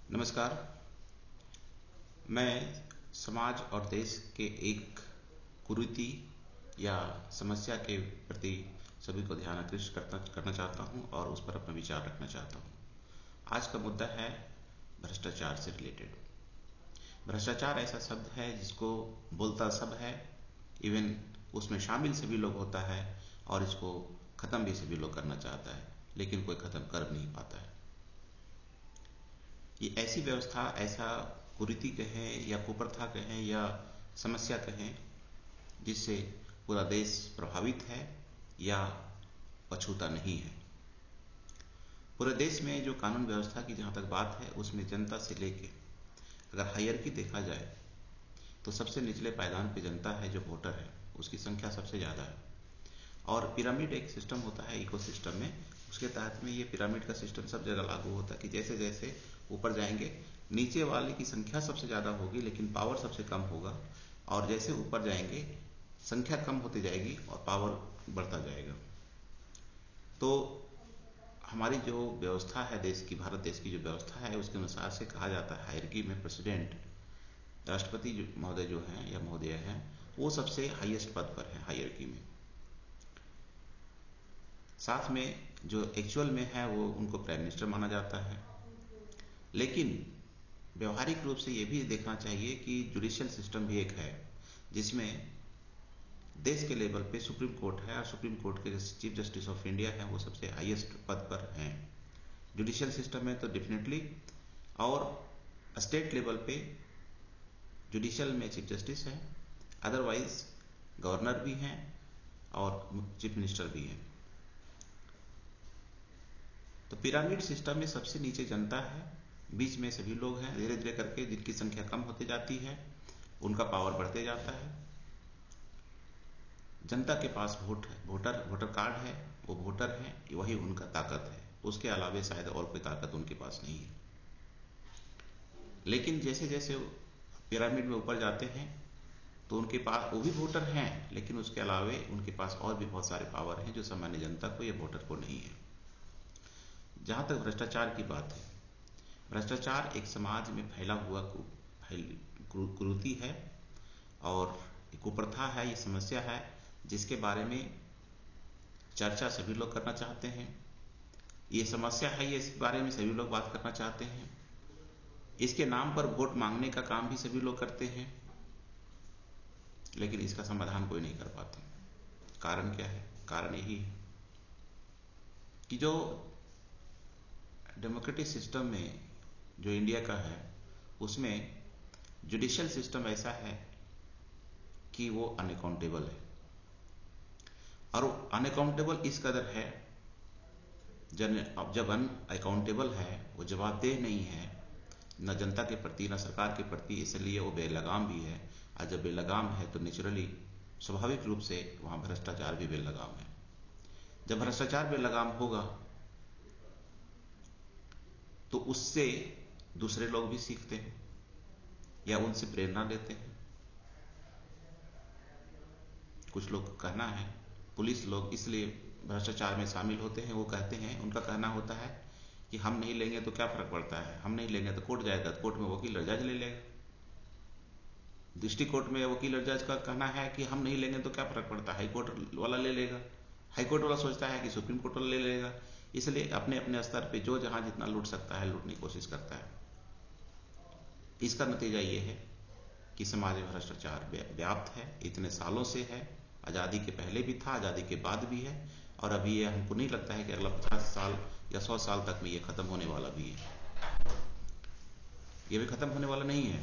नमस्कार। मैं समाज और देश के एक कुरीति या समस्या के प्रति सभी को ध्यान आकृष्ट करना चाहता हूं और उस पर अपना विचार रखना चाहता हूं। आज का मुद्दा है भ्रष्टाचार से रिलेटेड। भ्रष्टाचार ऐसा शब्द है जिसको बोलता सब है, इवन उसमें शामिल सभी लोग होता है और इसको खत्म भी सभी लोग करना चाहता है, लेकिन कोई खत्म कर नहीं पाता है। ये ऐसी व्यवस्था, ऐसा कुरीति कहें या कुप्रथा कहें या समस्या कहें, जिससे पूरा देश प्रभावित है या पछूता नहीं है। पूरे देश में जो कानून व्यवस्था की जहां तक बात है, उसमें जनता से लेके अगर हायरार्की देखा जाए तो सबसे निचले पायदान पे जनता है, जो वोटर है, उसकी संख्या सबसे ज्यादा है। और पिरामिड एक सिस्टम होता है इकोसिस्टम में, उसके तहत में ये पिरामिड का सिस्टम सब जगह लागू होता है कि जैसे जैसे ऊपर जाएंगे नीचे वाले की संख्या सबसे ज्यादा होगी लेकिन पावर सबसे कम होगा, और जैसे ऊपर जाएंगे संख्या कम होती जाएगी और पावर बढ़ता जाएगा। तो हमारी जो व्यवस्था है देश की, भारत देश की जो व्यवस्था है, उसके अनुसार से कहा जाता है हायरार्की में प्रेसिडेंट, राष्ट्रपति महोदय जो हैं या महोदय हैं, वो सबसे हाईएस्ट पद पर है हायरार्की में। साथ में जो एक्चुअल में है वो उनको प्राइम मिनिस्टर माना जाता है। लेकिन व्यवहारिक रूप से ये भी देखना चाहिए कि जुडिशियल सिस्टम भी एक है जिसमें देश के लेवल पे सुप्रीम कोर्ट है और सुप्रीम कोर्ट के चीफ जस्टिस ऑफ इंडिया है, वो सबसे हाईएस्ट पद पर हैं जुडिशियल सिस्टम में तो डेफिनेटली। और स्टेट लेवल पे जुडिशियल में चीफ जस्टिस है, अदरवाइज गवर्नर भी हैं और चीफ मिनिस्टर भी हैं। तो पिरामिड सिस्टम में सबसे नीचे जनता है, बीच में सभी लोग हैं। धीरे धीरे करके जिनकी संख्या कम होती जाती है उनका पावर बढ़ते जाता है। जनता के पास वोटर कार्ड है, वो वोटर है, वही उनका ताकत है, उसके अलावा शायद और कोई ताकत उनके पास नहीं है। लेकिन जैसे जैसे पिरामिड में ऊपर जाते हैं तो उनके पास वो भी वोटर हैं, लेकिन उसके अलावा उनके पास और भी बहुत सारे पावर हैं जो सामान्य जनता को या वोटर को नहीं है। जहां तक भ्रष्टाचार की बात है, भ्रष्टाचार एक समाज में फैला हुआ कुरीति है और कुप्रथा है, ये समस्या है जिसके बारे में चर्चा सभी लोग करना चाहते हैं। ये समस्या है, ये इस बारे में सभी लोग बात करना चाहते हैं। इसके नाम पर वोट मांगने का काम भी सभी लोग करते हैं, लेकिन इसका समाधान कोई नहीं कर पाते। कारण क्या है? कारण यही है कि जो डेमोक्रेटिक सिस्टम में जो इंडिया का है, उसमें जुडिशियल सिस्टम ऐसा है कि वो अनअकाउंटेबल है। और अनअकाउंटेबल इस कदर है, जब अनअकाउंटेबल है, वो जवाबदेह नहीं है न जनता के प्रति न सरकार के प्रति, इसलिए वो बेलगाम भी है। और जब बेलगाम है तो नेचुरली स्वाभाविक रूप से वहां भ्रष्टाचार भी बेलगाम है। जब भ्रष्टाचार बेलगाम होगा तो उससे दूसरे लोग भी सीखते हैं या उनसे प्रेरणा लेते हैं। कुछ लोग का कहना है, पुलिस लोग इसलिए भ्रष्टाचार में शामिल होते हैं, वो कहते हैं, उनका कहना होता है कि हम नहीं लेंगे तो क्या फर्क पड़ता है, हम नहीं लेंगे तो कोर्ट जाएगा, कोर्ट में वकील और जज ले लेगा। डिस्ट्रिक्ट कोर्ट में वकील और जज का कहना है कि हम नहीं लेंगे तो क्या फर्क पड़ता है, हाई कोर्ट वाला ले लेगा। हाई कोर्ट वाला सोचता है कि सुप्रीम कोर्ट वाला ले लेगा। इसलिए अपने अपने स्तर पे जो जहां जितना लूट सकता है लूटने की कोशिश करता है। इसका नतीजा ये है कि समाज में भ्रष्टाचार व्याप्त है, इतने सालों से है। आजादी के पहले भी था, आजादी के बाद भी है, और अभी ये हमको नहीं लगता है कि अगला 50 साल या 100 साल तक में ये खत्म होने वाला भी है। ये भी खत्म होने वाला नहीं है।